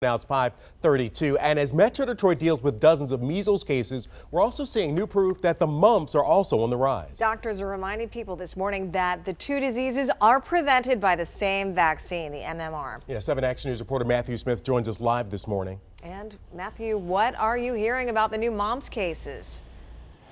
Now it's 5:32, and as Metro Detroit deals with dozens of measles cases, we're also seeing new proof that the mumps are also on the rise. Doctors are reminding people this morning that the two diseases are prevented by the same vaccine, the MMR. Yeah, 7 Action News reporter Matthew Smith joins us live this morning. And Matthew, what are you hearing about the new mumps cases?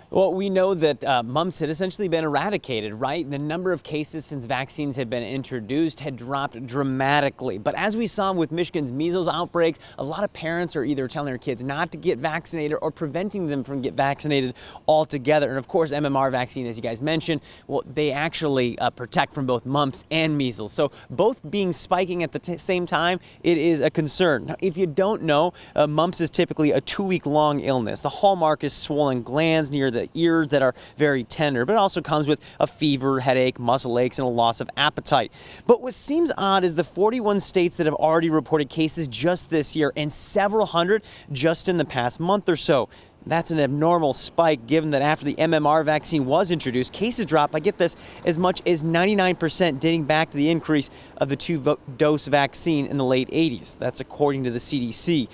Well, we know that mumps had essentially been eradicated, right? The number of cases since vaccines had been introduced had dropped dramatically. But as we saw with Michigan's measles outbreak, a lot of parents are either telling their kids not to get vaccinated or preventing them from getting vaccinated altogether. And of course, MMR vaccine, as you guys mentioned, well, they actually protect from both mumps and measles. So both being spiking at the same time, it is a concern. Now, if you don't know, mumps is typically a 2-week-long illness. The hallmark is swollen glands near the ears that are very tender, but it also comes with a fever, headache, muscle aches, and a loss of appetite. But what seems odd is the 41 states that have already reported cases just this year and several hundred just in the past month or so. That's an abnormal spike given that after the MMR vaccine was introduced, cases dropped by, get this, as much as 99%, dating back to the increase of the 2-dose vaccine in the late 80s. That's according to the CDC.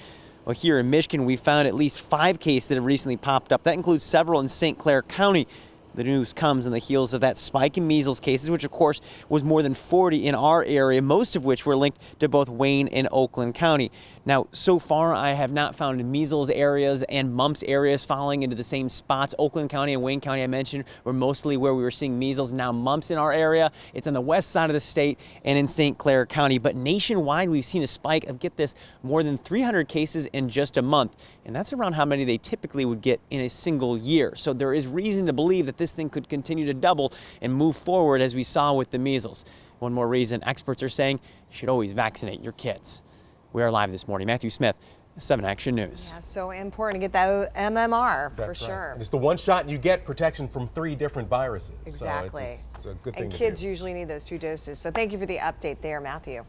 Well, here in Michigan, we found at least 5 cases that have recently popped up. That includes several in St. Clair County. The news comes on the heels of that spike in measles cases, which of course was more than 40 in our area, most of which were linked to both Wayne and Oakland County. Now, so far, I have not found measles areas and mumps areas falling into the same spots. Oakland County and Wayne County, I mentioned, were mostly where we were seeing measles. Now, mumps in our area, it's on the west side of the state and in St. Clair County. But nationwide, we've seen a spike of, get this, more than 300 cases in just a month. And that's around how many they typically would get in a single year. So there is reason to believe that this thing could continue to double and move forward as we saw with the measles. One more reason experts are saying you should always vaccinate your kids. We are live this morning. Matthew Smith, 7 Action News. Yeah, so important to get that MMR. That's for right. sure. And it's the one shot you get protection from 3 different viruses. Exactly. So it's a good thing and to kids do. usually need those 2 doses. So thank you for the update there, Matthew.